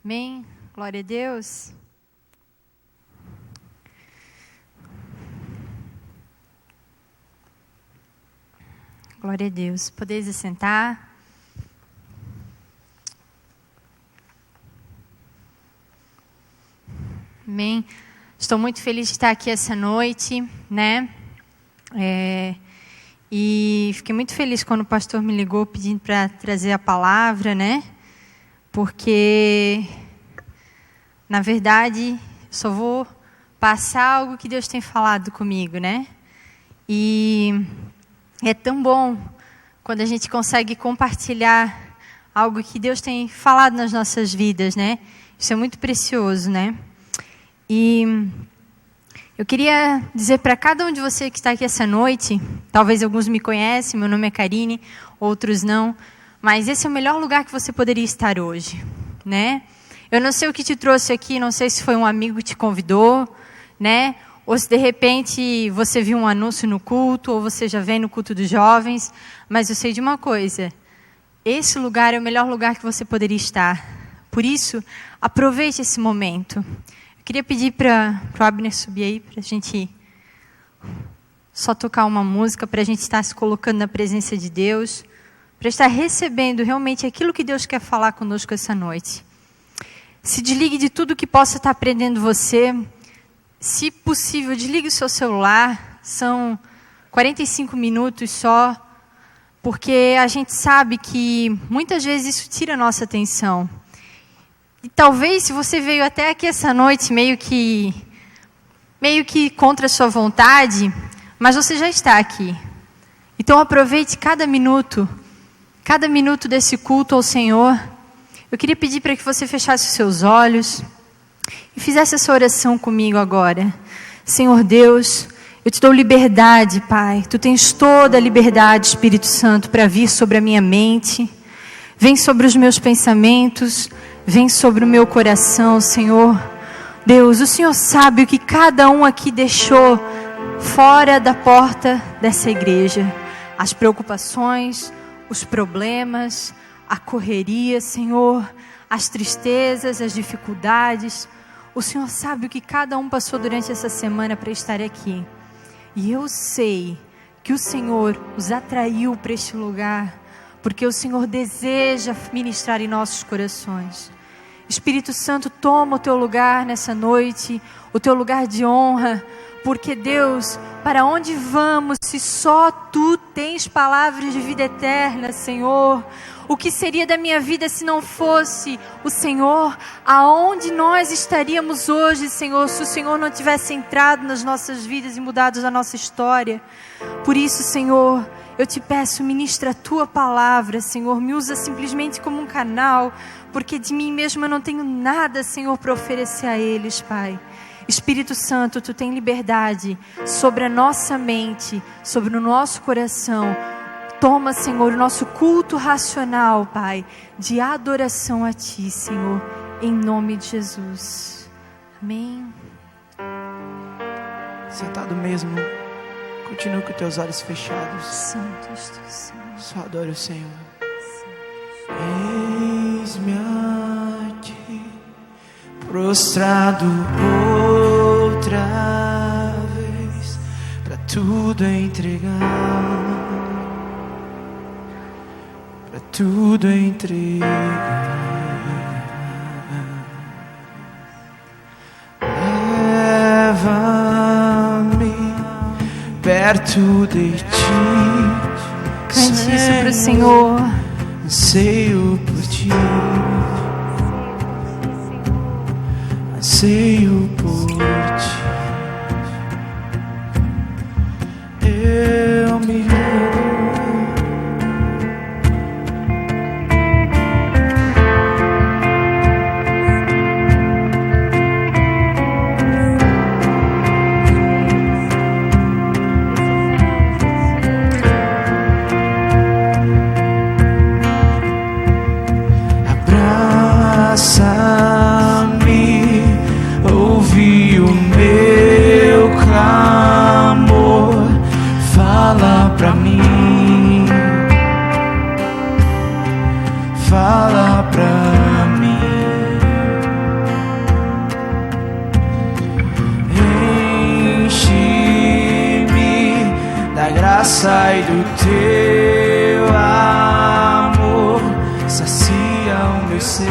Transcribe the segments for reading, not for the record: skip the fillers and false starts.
Amém? Glória a Deus. Glória a Deus. Podeis assentar. Amém. Estou muito feliz de estar aqui essa noite, né? E fiquei muito feliz quando o pastor me ligou pedindo para trazer a palavra, né? Porque, na verdade, só vou passar algo que Deus tem falado comigo, né? E é tão bom quando a gente consegue compartilhar algo que Deus tem falado nas nossas vidas, né? Isso é muito precioso, né? E eu queria dizer para cada um de vocês que está aqui essa noite, talvez alguns me conhecem, meu nome é Karine, outros não, mas esse é o melhor lugar que você poderia estar hoje, né? Eu não sei o que te trouxe aqui, não sei se foi um amigo que te convidou, né? Ou se de repente você viu um anúncio no culto, ou você já vem no culto dos jovens, mas eu sei de uma coisa, esse lugar é o melhor lugar que você poderia estar. Por isso, aproveite esse momento. Eu queria pedir para o Abner subir aí, para a gente só tocar uma música, para a gente estar se colocando na presença de Deus, para estar recebendo realmente aquilo que Deus quer falar conosco essa noite. Se desligue de tudo que possa estar prendendo você. Se possível, desligue o seu celular. São 45 minutos só, porque a gente sabe que muitas vezes isso tira a nossa atenção. E talvez, se você veio até aqui essa noite meio que contra a sua vontade, mas você já está aqui. Então aproveite cada minuto desse culto ao Senhor. Eu queria pedir para que você fechasse os seus olhos e fizesse essa oração comigo agora. Senhor Deus, eu te dou liberdade, Pai. Tu tens toda a liberdade, Espírito Santo, para vir sobre a minha mente. Vem sobre os meus pensamentos. Vem sobre o meu coração, Senhor. Deus, o Senhor sabe o que cada um aqui deixou fora da porta dessa igreja. As preocupações, os problemas, a correria, Senhor, as tristezas, as dificuldades. O Senhor sabe o que cada um passou durante essa semana para estar aqui. E eu sei que o Senhor os atraiu para este lugar, porque o Senhor deseja ministrar em nossos corações. Espírito Santo, toma o teu lugar nessa noite, o teu lugar de honra, porque Deus, para onde vamos se só Tu tens palavras de vida eterna, Senhor? O que seria da minha vida se não fosse o Senhor? Aonde nós estaríamos hoje, Senhor, se o Senhor não tivesse entrado nas nossas vidas e mudado a nossa história? Por isso, Senhor, eu te peço, ministra a Tua palavra, Senhor, me usa simplesmente como um canal, porque de mim mesma eu não tenho nada, Senhor, para oferecer a eles, Pai. Espírito Santo, Tu tem liberdade sobre a nossa mente, sobre o nosso coração. Toma, Senhor, o nosso culto racional, Pai, de adoração a Ti, Senhor, em nome de Jesus. Amém. Sentado mesmo, continua com teus olhos fechados. Santo és Tu, Senhor. Só adore o Senhor. Eis-me aqui, prostrado outra vez, para tudo entregar. Para tudo entregar. Leva-me perto de Ti. Cante isso para o Senhor. Anseio por Ti. Anseio por Ti. Eu me abraça-me, ouve teu amor sacia o meu ser,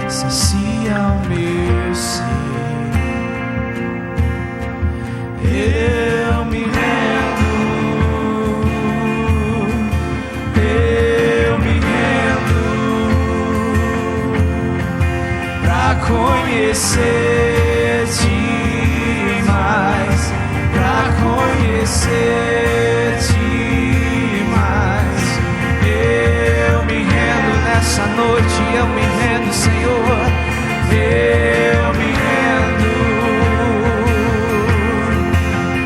sacia o meu ser. Eu me rendo, pra conhecer-te mais, pra conhecer-te mais. Eu me rendo nessa noite, eu me rendo, Senhor. Eu me rendo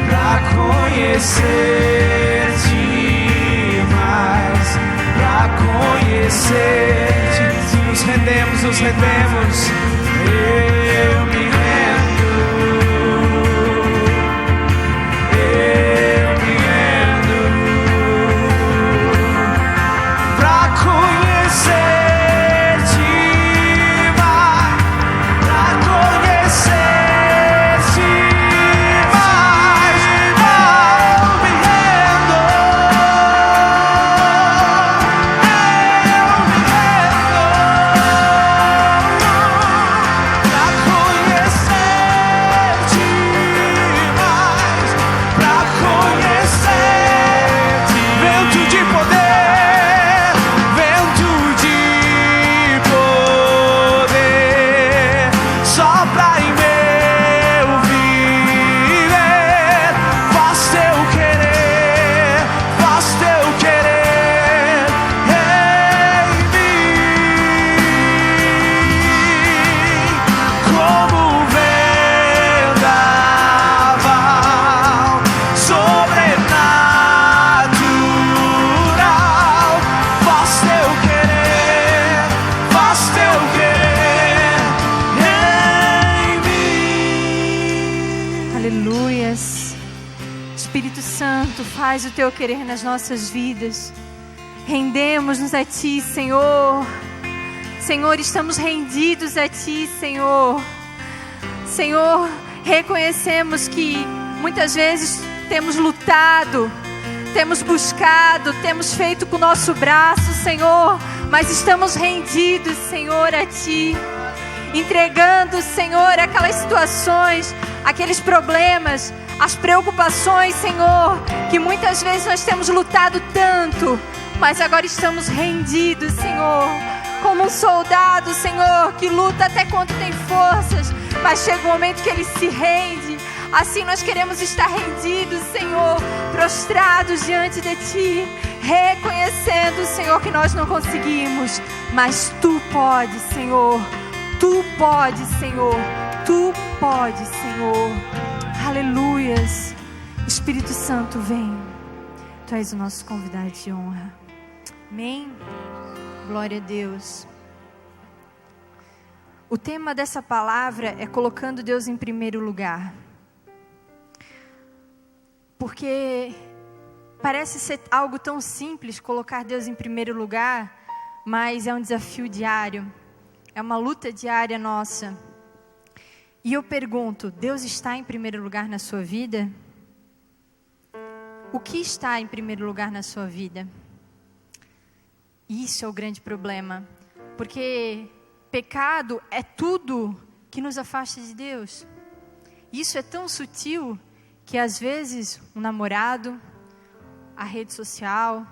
pra conhecer-te mais, pra conhecer-te. Nos rendemos, nos rendemos. Eu me rendo, eu me rendo pra conhecer-te mais, pra conhecer-te mais. Eu me rendo, faz o teu querer nas nossas vidas. Rendemos-nos a ti, Senhor. Senhor, estamos rendidos a ti, Senhor. Senhor, reconhecemos que muitas vezes temos lutado, temos buscado, temos feito com o nosso braço, Senhor, mas estamos rendidos, Senhor, a ti. Entregando, Senhor, aquelas situações, aqueles problemas, as preocupações, Senhor, que muitas vezes nós temos lutado tanto, mas agora estamos rendidos, Senhor, como um soldado, Senhor, que luta até quando tem forças, mas chega um momento que ele se rende. Assim nós queremos estar rendidos, Senhor, prostrados diante de Ti, reconhecendo, Senhor, que nós não conseguimos, mas Tu podes, Senhor. Tu podes, Senhor. Tu podes, Senhor. Aleluias. Espírito Santo, vem. Tu és o nosso convidado de honra. Amém. Glória a Deus. O tema dessa palavra é colocando Deus em primeiro lugar. Porque parece ser algo tão simples, colocar Deus em primeiro lugar, mas é um desafio diário. É uma luta diária nossa. E eu pergunto, Deus está em primeiro lugar na sua vida? O que está em primeiro lugar na sua vida? Isso é o grande problema. Porque pecado é tudo que nos afasta de Deus. Isso é tão sutil que às vezes um namorado, a rede social,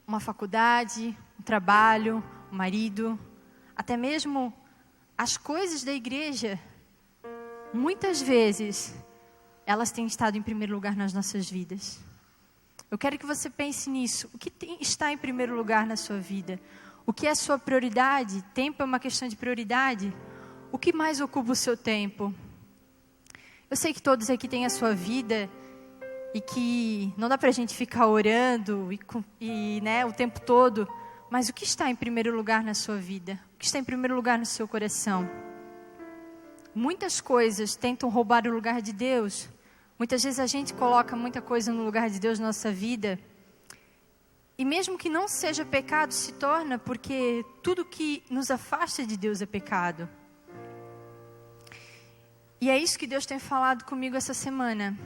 uma faculdade, um trabalho, um marido, até mesmo as coisas da igreja, muitas vezes, elas têm estado em primeiro lugar nas nossas vidas. Eu quero que você pense nisso. O que está em primeiro lugar na sua vida? O que é a sua prioridade? Tempo é uma questão de prioridade. O que mais ocupa o seu tempo? Eu sei que todos aqui têm a sua vida e que não dá pra gente ficar orando e o tempo todo. Mas o que está em primeiro lugar na sua vida? O que está em primeiro lugar no seu coração? Muitas coisas tentam roubar o lugar de Deus. Muitas vezes a gente coloca muita coisa no lugar de Deus na nossa vida. E mesmo que não seja pecado, se torna, porque tudo que nos afasta de Deus é pecado. E é isso que Deus tem falado comigo essa semana.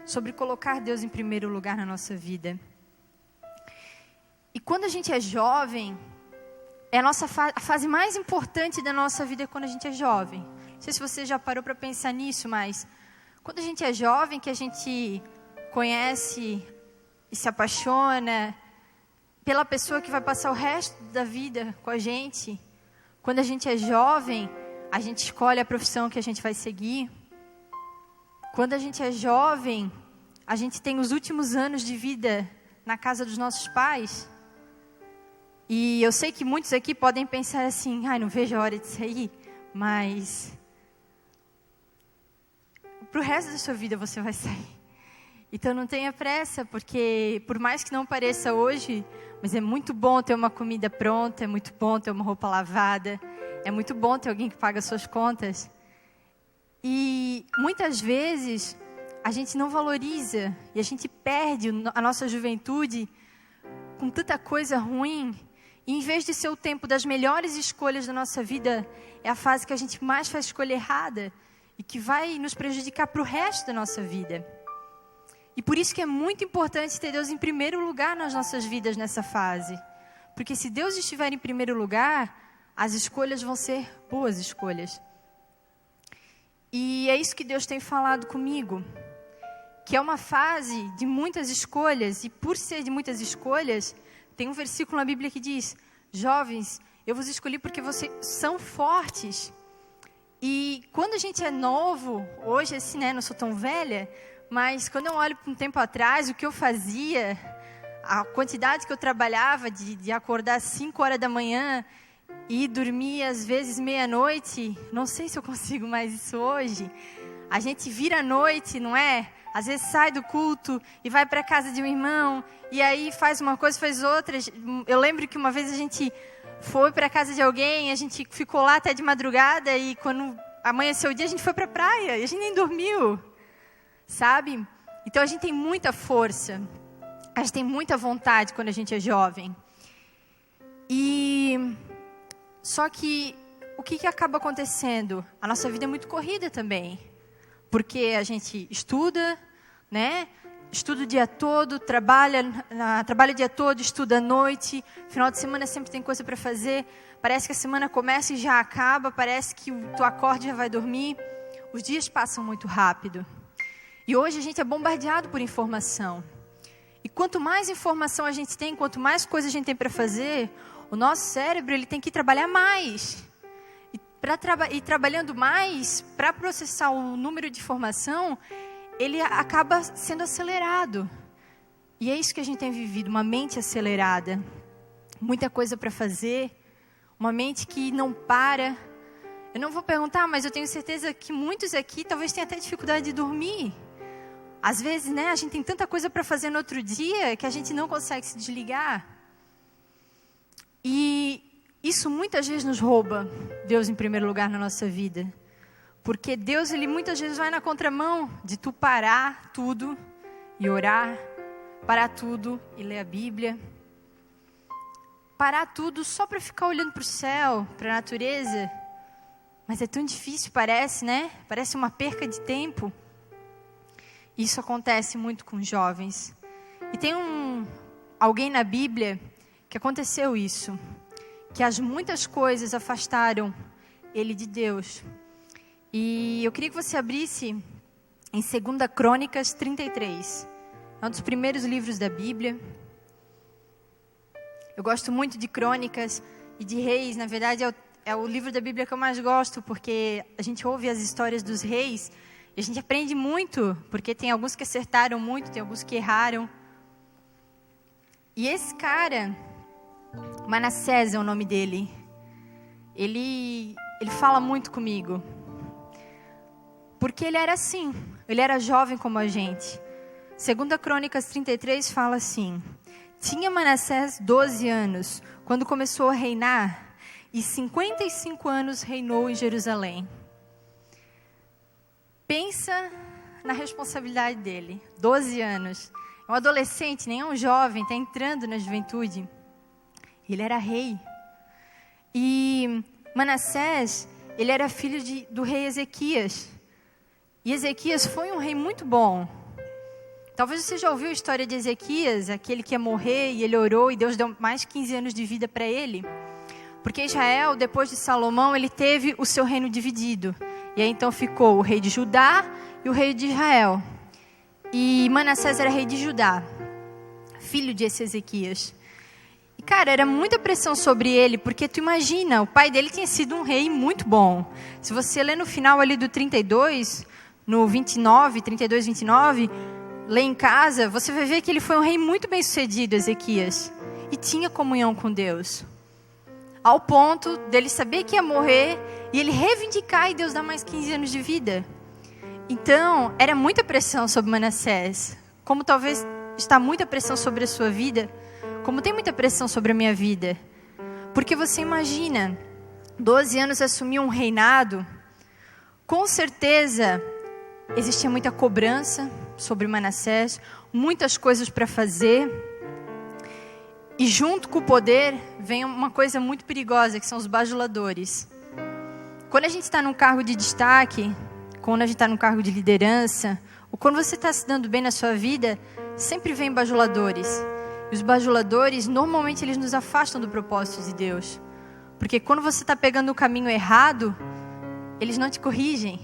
sobre colocar Deus em primeiro lugar na nossa vida. E quando a gente é jovem, é a fase mais importante da nossa vida é quando a gente é jovem. Não sei se você já parou para pensar nisso, mas quando a gente é jovem, que a gente conhece e se apaixona pela pessoa que vai passar o resto da vida com a gente. Quando a gente é jovem, a gente escolhe a profissão que a gente vai seguir. Quando a gente é jovem, a gente tem os últimos anos de vida na casa dos nossos pais. E eu sei que muitos aqui podem pensar assim, não vejo a hora de sair, mas pro resto da sua vida você vai sair. Então não tenha pressa, porque por mais que não pareça hoje, mas é muito bom ter uma comida pronta, é muito bom ter uma roupa lavada, é muito bom ter alguém que paga suas contas. E muitas vezes a gente não valoriza e a gente perde a nossa juventude com tanta coisa ruim. E em vez de ser o tempo das melhores escolhas da nossa vida, é a fase que a gente mais faz escolha errada e que vai nos prejudicar para o resto da nossa vida. E por isso que é muito importante ter Deus em primeiro lugar nas nossas vidas nessa fase. Porque se Deus estiver em primeiro lugar, as escolhas vão ser boas escolhas. E é isso que Deus tem falado comigo. Que é uma fase de muitas escolhas. E por ser de muitas escolhas, tem um versículo na Bíblia que diz: jovens, eu vos escolhi porque vocês são fortes. E quando a gente é novo, hoje assim, não sou tão velha, mas quando eu olho para um tempo atrás, o que eu fazia, a quantidade que eu trabalhava de acordar às 5 horas da manhã e dormir às vezes meia-noite, não sei se eu consigo mais isso hoje. A gente vira à noite, não é? Às vezes sai do culto e vai para a casa de um irmão, e aí faz uma coisa, faz outra. Eu lembro que uma vez a gente foi para a casa de alguém, a gente ficou lá até de madrugada, e quando amanheceu o dia, a gente foi para a praia, e a gente nem dormiu, sabe? Então a gente tem muita força, a gente tem muita vontade quando a gente é jovem. E só que o que acaba acontecendo? A nossa vida é muito corrida também, porque a gente estuda, né? Estuda o dia todo, trabalha o dia todo, estuda à noite, final de semana sempre tem coisa para fazer, parece que a semana começa e já acaba, parece que tu acorda e já vai dormir. Os dias passam muito rápido. E hoje a gente é bombardeado por informação. E quanto mais informação a gente tem, quanto mais coisa a gente tem para fazer, o nosso cérebro ele tem que trabalhar mais. E trabalhando mais, para processar o número de informação, ele acaba sendo acelerado. E é isso que a gente tem vivido, uma mente acelerada. Muita coisa para fazer, uma mente que não para. Eu não vou perguntar, mas eu tenho certeza que muitos aqui talvez tenham até dificuldade de dormir. Às vezes, né, a gente tem tanta coisa para fazer no outro dia que a gente não consegue se desligar. E isso muitas vezes nos rouba Deus em primeiro lugar na nossa vida. Porque Deus, ele muitas vezes vai na contramão de tu parar tudo e orar, parar tudo e ler a Bíblia, parar tudo só para ficar olhando para o céu, para a natureza. Mas é tão difícil, parece, né? Parece uma perca de tempo. Isso acontece muito com jovens. E tem alguém na Bíblia que aconteceu isso, que as muitas coisas afastaram ele de Deus. E eu queria que você abrisse em 2 Crônicas 33. É um dos primeiros livros da Bíblia. Eu gosto muito de Crônicas e de Reis. Na verdade, é o livro da Bíblia que eu mais gosto, porque a gente ouve as histórias dos reis e a gente aprende muito, porque tem alguns que acertaram muito, tem alguns que erraram. E esse cara, Manassés é o nome dele, ele fala muito comigo. Porque ele era assim, ele era jovem como a gente. 2 Crônicas 33 fala assim: tinha Manassés 12 anos, quando começou a reinar, e 55 anos reinou em Jerusalém. Pensa na responsabilidade dele, 12 anos. É um adolescente, nem é um jovem, está entrando na juventude. Ele era rei. E Manassés, ele era filho do rei Ezequias. E Ezequias foi um rei muito bom. Talvez você já ouviu a história de Ezequias, aquele que ia morrer e ele orou e Deus deu mais 15 anos de vida para ele. Porque Israel, depois de Salomão, ele teve o seu reino dividido. E aí então ficou o rei de Judá e o rei de Israel. E Manassés era rei de Judá, filho de esse Ezequias. E cara, era muita pressão sobre ele, porque tu imagina, o pai dele tinha sido um rei muito bom. Se você ler no final ali do 32, no 29, 32, 29, lê em casa, você vai ver que ele foi um rei muito bem sucedido, Ezequias. E tinha comunhão com Deus. Ao ponto dele saber que ia morrer e ele reivindicar e Deus dar mais 15 anos de vida. Então, era muita pressão sobre Manassés. Como talvez está muita pressão sobre a sua vida, como tem muita pressão sobre a minha vida. Porque você imagina, 12 anos assumir um reinado, com certeza existia muita cobrança sobre Manassés, muitas coisas para fazer. E junto com o poder vem uma coisa muito perigosa, que são os bajuladores. Quando a gente está num cargo de destaque, quando a gente está num cargo de liderança, ou quando você está se dando bem na sua vida, sempre vem bajuladores. E os bajuladores, normalmente, eles nos afastam do propósito de Deus. Porque quando você está pegando o caminho errado, eles não te corrigem.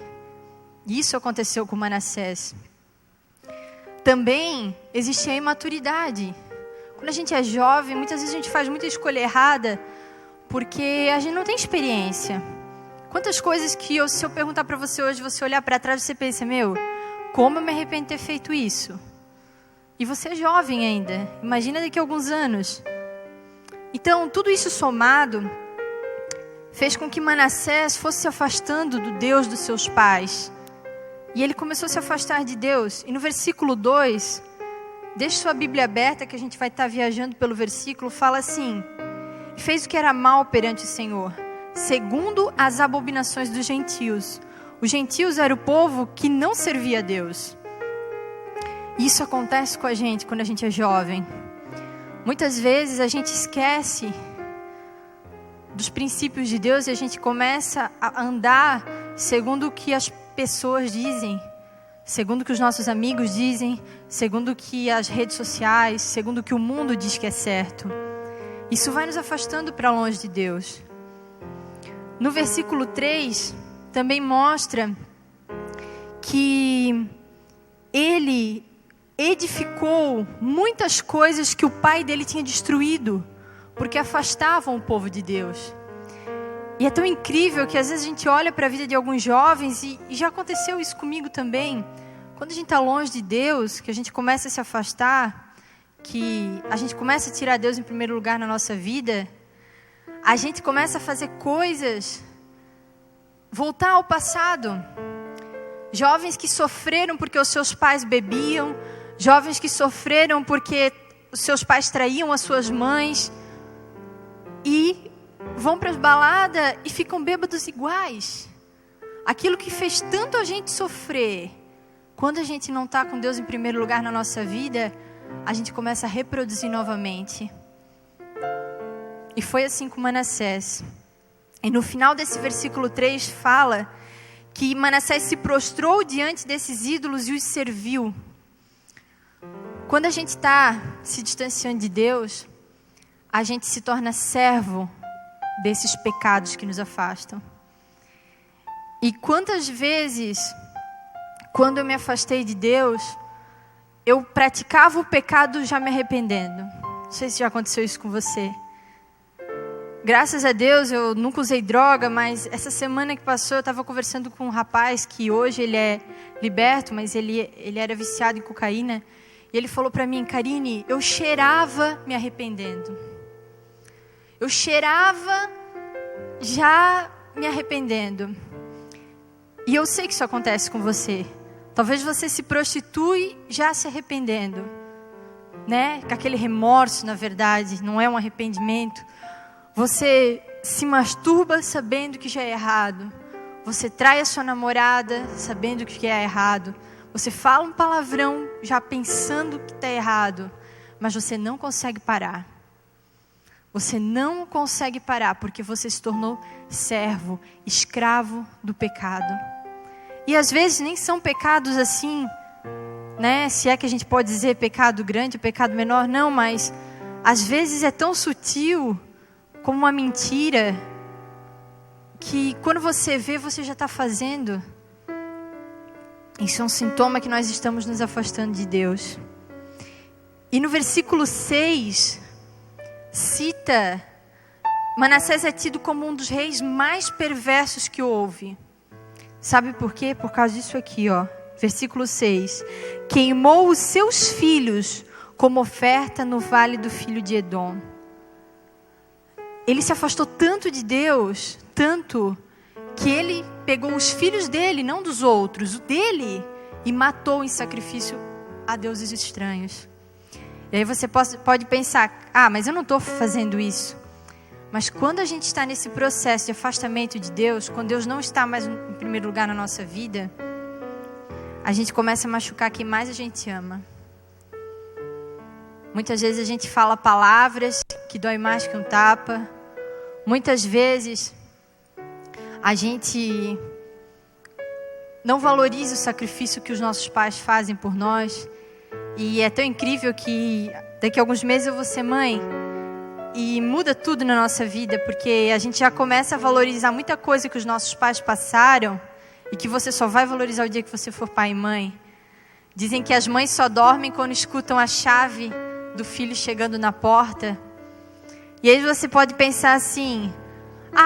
E isso aconteceu com Manassés. Também existe a imaturidade. Quando a gente é jovem, muitas vezes a gente faz muita escolha errada, porque a gente não tem experiência. Quantas coisas que se eu perguntar para você hoje, você olhar para trás, você pensa, como eu me arrependo de ter feito isso? E você é jovem ainda, imagina daqui a alguns anos. Então, tudo isso somado, fez com que Manassés fosse se afastando do Deus dos seus pais. E ele começou a se afastar de Deus. E no versículo 2, deixe sua Bíblia aberta, que a gente vai estar viajando pelo versículo, fala assim: fez o que era mal perante o Senhor, segundo as abominações dos gentios. Os gentios era o povo que não servia a Deus. Isso acontece com a gente quando a gente é jovem. Muitas vezes a gente esquece dos princípios de Deus e a gente começa a andar segundo o que as pessoas dizem, segundo o que os nossos amigos dizem, segundo o que as redes sociais, segundo o que o mundo diz que é certo. Isso vai nos afastando para longe de Deus. No versículo 3, também mostra que ele edificou muitas coisas que o pai dele tinha destruído, porque afastavam o povo de Deus. E é tão incrível que às vezes a gente olha para a vida de alguns jovens, e já aconteceu isso comigo também. Quando a gente está longe de Deus, que a gente começa a se afastar, que a gente começa a tirar Deus em primeiro lugar na nossa vida, a gente começa a fazer coisas, voltar ao passado. Jovens que sofreram porque os seus pais bebiam, jovens que sofreram porque os seus pais traíam as suas mães, e vão para as baladas e ficam bêbados iguais. Aquilo que fez tanto a gente sofrer, quando a gente não está com Deus em primeiro lugar na nossa vida, a gente começa a reproduzir novamente. E foi assim com Manassés. E no final desse versículo 3 fala que Manassés se prostrou diante desses ídolos e os serviu. Quando a gente está se distanciando de Deus, a gente se torna servo desses pecados que nos afastam. E quantas vezes, quando eu me afastei de Deus, eu praticava o pecado já me arrependendo. Não sei se já aconteceu isso com você. Graças a Deus eu nunca usei droga, mas essa semana que passou eu estava conversando com um rapaz que hoje ele é liberto, mas ele era viciado em cocaína. E ele falou para mim: Karine, eu cheirava me arrependendo. Eu cheirava já me arrependendo. E eu sei que isso acontece com você. Talvez você se prostitui já se arrependendo, né? Com aquele remorso, na verdade, não é um arrependimento. Você se masturba sabendo que já é errado. Você trai a sua namorada sabendo que é errado. Você fala um palavrão já pensando que está errado. Mas você não consegue parar. Você não consegue parar porque você se tornou servo, escravo do pecado. E às vezes nem são pecados assim né? Se é que a gente pode dizer pecado grande ou pecado menor, não, mas às vezes é tão sutil como uma mentira que quando você vê, você já está fazendo. Isso é um sintoma que nós estamos nos afastando de Deus. E no versículo 6, cita, Manassés é tido como um dos reis mais perversos que houve. Sabe por quê? Por causa disso aqui, ó. Versículo 6. Queimou os seus filhos como oferta no vale do filho de Edom. Ele se afastou tanto de Deus, tanto, que ele pegou os filhos dele, não dos outros, o dele, e matou em sacrifício a deuses estranhos. E aí você pode pensar, mas eu não estou fazendo isso. Mas quando a gente está nesse processo de afastamento de Deus, quando Deus não está mais em primeiro lugar na nossa vida, a gente começa a machucar quem mais a gente ama. Muitas vezes a gente fala palavras que dói mais que um tapa. Muitas vezes a gente não valoriza o sacrifício que os nossos pais fazem por nós. E é tão incrível que daqui a alguns meses eu vou ser mãe. E muda tudo na nossa vida, porque a gente já começa a valorizar muita coisa que os nossos pais passaram e que você só vai valorizar o dia que você for pai e mãe. Dizem que as mães só dormem quando escutam a chave do filho chegando na porta. E aí você pode pensar assim,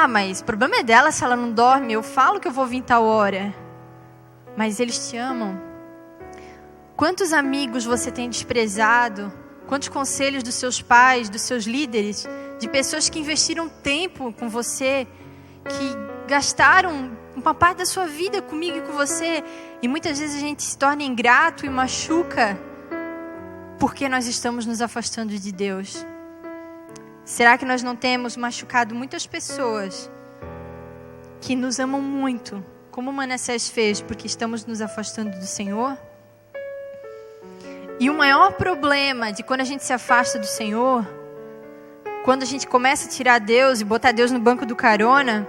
mas o problema é dela se ela não dorme, eu falo que eu vou vir tal hora. Mas eles te amam. Quantos amigos você tem desprezado? Quantos conselhos dos seus pais, dos seus líderes, de pessoas que investiram tempo com você, que gastaram uma parte da sua vida comigo e com você, e muitas vezes a gente se torna ingrato e machuca porque nós estamos nos afastando de Deus. Será que nós não temos machucado muitas pessoas que nos amam muito, como Manassés fez, porque estamos nos afastando do Senhor? E o maior problema de quando a gente se afasta do Senhor, quando a gente começa a tirar Deus e botar Deus no banco do carona,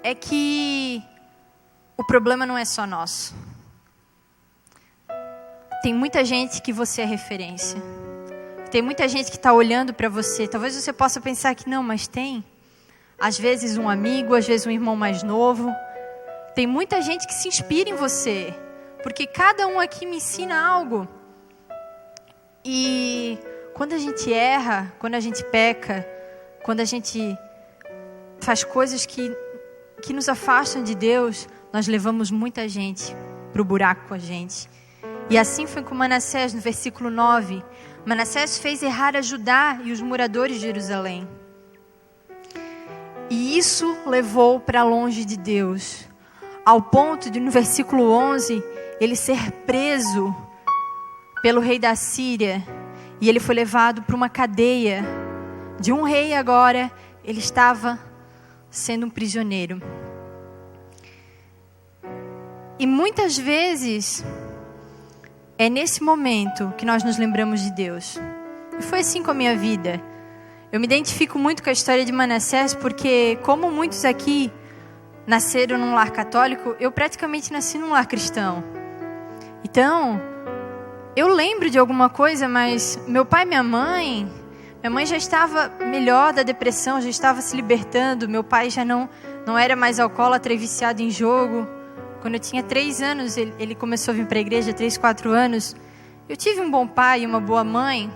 é que o problema não é só nosso. Tem muita gente que você é referência. Tem muita gente que está olhando para você. Talvez você possa pensar que não, mas tem. Às vezes um amigo, às vezes um irmão mais novo. Tem muita gente que se inspira em você. Porque cada um aqui me ensina algo. E quando a gente erra, quando a gente peca, quando a gente faz coisas que nos afastam de Deus, nós levamos muita gente para o buraco com a gente. E assim foi com Manassés, no versículo 9. Manassés fez errar a Judá e os moradores de Jerusalém. E isso levou para longe de Deus, ao ponto de, no versículo 11, ele ser preso pelo rei da Síria, e ele foi levado para uma cadeia. De um rei agora, ele estava sendo um prisioneiro. E muitas vezes, é nesse momento que nós nos lembramos de Deus. E foi assim com a minha vida. Eu me identifico muito com a história de Manassés, porque como muitos aqui nasceram num lar católico, eu praticamente nasci num lar cristão. Então, eu lembro de alguma coisa, mas meu pai e minha mãe já estava melhor da depressão, já estava se libertando. Meu pai já não era mais alcoólatra e viciado em jogo. Quando eu tinha 3 anos, ele começou a vir para a igreja, 3, 4 anos. Eu tive um bom pai e uma boa mãe.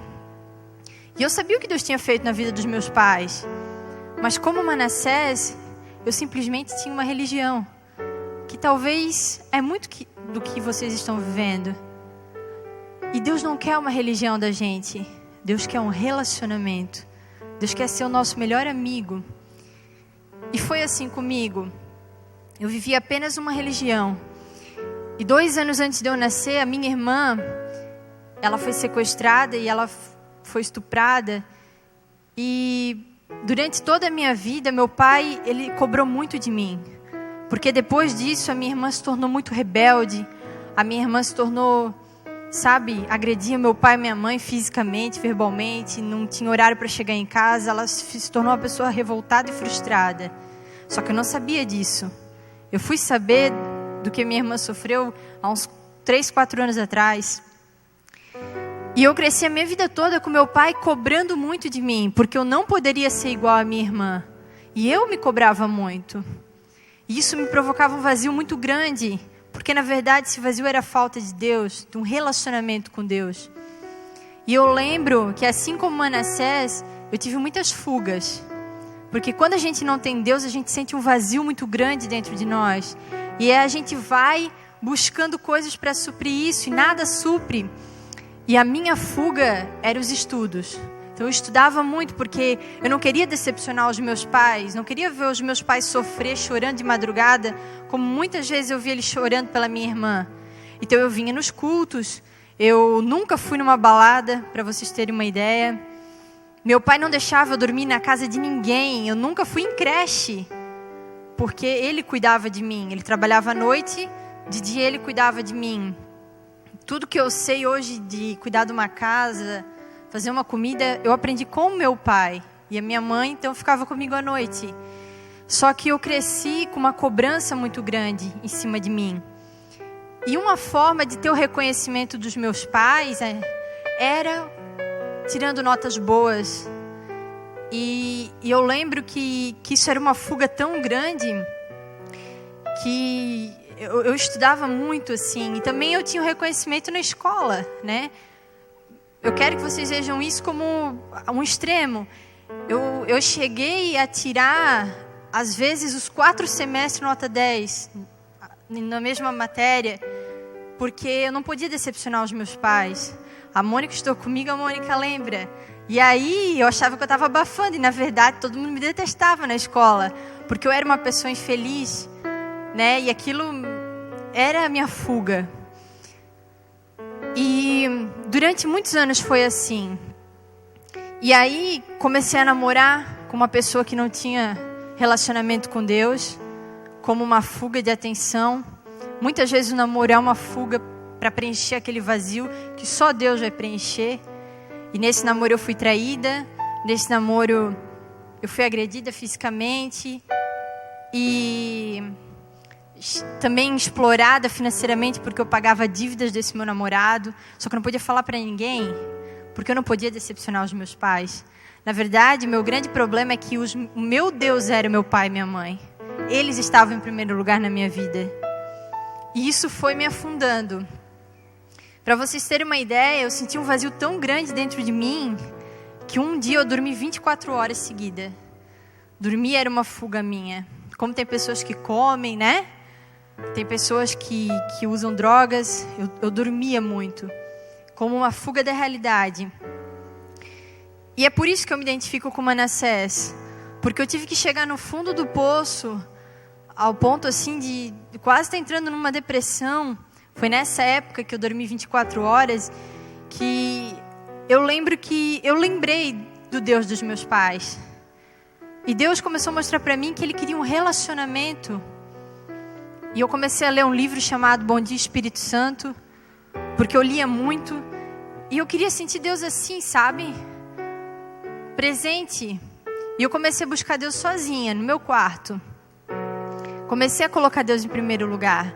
E eu sabia o que Deus tinha feito na vida dos meus pais. Mas como Manassés, eu simplesmente tinha uma religião, que talvez é muito do que vocês estão vivendo. E Deus não quer uma religião da gente. Deus quer um relacionamento. Deus quer ser o nosso melhor amigo. E foi assim comigo. Eu vivia apenas uma religião. E 2 anos antes de eu nascer, a minha irmã, ela foi sequestrada e ela foi estuprada. E durante toda a minha vida, meu pai, ele cobrou muito de mim. Porque depois disso, a minha irmã se tornou muito rebelde. A minha irmã se tornou, agredia meu pai e minha mãe fisicamente, verbalmente. Não tinha horário para chegar em casa. Ela se tornou uma pessoa revoltada e frustrada. Só que eu não sabia disso. Eu fui saber do que minha irmã sofreu há uns 3, 4 anos atrás. E eu cresci a minha vida toda com meu pai cobrando muito de mim, porque eu não poderia ser igual à minha irmã. E eu me cobrava muito. E isso me provocava um vazio muito grande, porque na verdade esse vazio era a falta de Deus, de um relacionamento com Deus. E eu lembro que assim como Manassés, eu tive muitas fugas. Porque quando a gente não tem Deus, a gente sente um vazio muito grande dentro de nós. E aí a gente vai buscando coisas para suprir isso e nada supre. E a minha fuga era os estudos. Então eu estudava muito porque eu não queria decepcionar os meus pais, não queria ver os meus pais sofrer chorando de madrugada, como muitas vezes eu via eles chorando pela minha irmã. Então eu vinha nos cultos, eu nunca fui numa balada, para vocês terem uma ideia. Meu pai não deixava eu dormir na casa de ninguém, eu nunca fui em creche, porque ele cuidava de mim, ele trabalhava à noite, de dia ele cuidava de mim. Tudo que eu sei hoje de cuidar de uma casa, fazer uma comida, eu aprendi com o meu pai. E a minha mãe, então, ficava comigo à noite. Só que eu cresci com uma cobrança muito grande em cima de mim. E uma forma de ter o reconhecimento dos meus pais era tirando notas boas. E eu lembro que isso era uma fuga tão grande que eu estudava muito, assim. E também eu tinha o reconhecimento na escola, né? Eu quero que vocês vejam isso como um extremo. Eu cheguei a tirar, às vezes, os 4 semestres nota 10, na mesma matéria, porque eu não podia decepcionar os meus pais. A Mônica estou comigo, a Mônica lembra. E aí eu achava que eu estava abafando, e na verdade todo mundo me detestava na escola, porque eu era uma pessoa infeliz, né? E aquilo era a minha fuga. E durante muitos anos foi assim. E aí comecei a namorar com uma pessoa que não tinha relacionamento com Deus, como uma fuga de atenção. Muitas vezes o namoro é uma fuga para preencher aquele vazio que só Deus vai preencher. E nesse namoro eu fui traída, nesse namoro eu fui agredida fisicamente e também explorada financeiramente, porque eu pagava dívidas desse meu namorado, só que eu não podia falar para ninguém, porque eu não podia decepcionar os meus pais. Na verdade, meu grande problema é que o meu Deus era meu pai e minha mãe. Eles estavam em primeiro lugar na minha vida. E isso foi me afundando. Para vocês terem uma ideia, eu senti um vazio tão grande dentro de mim, que um dia eu dormi 24 horas seguidas. Dormir era uma fuga minha. Como tem pessoas que comem, né? Tem pessoas que usam drogas. Eu dormia muito, como uma fuga da realidade. E é por isso que eu me identifico com Manassés, porque eu tive que chegar no fundo do poço, ao ponto assim de quase estar entrando numa depressão. Foi nessa época que eu dormi 24 horas, que eu lembrei do Deus dos meus pais. E Deus começou a mostrar para mim que Ele queria um relacionamento. E eu comecei a ler um livro chamado Bom Dia Espírito Santo, porque eu lia muito. E eu queria sentir Deus assim, sabe? Presente. E eu comecei a buscar Deus sozinha, no meu quarto. Comecei a colocar Deus em primeiro lugar.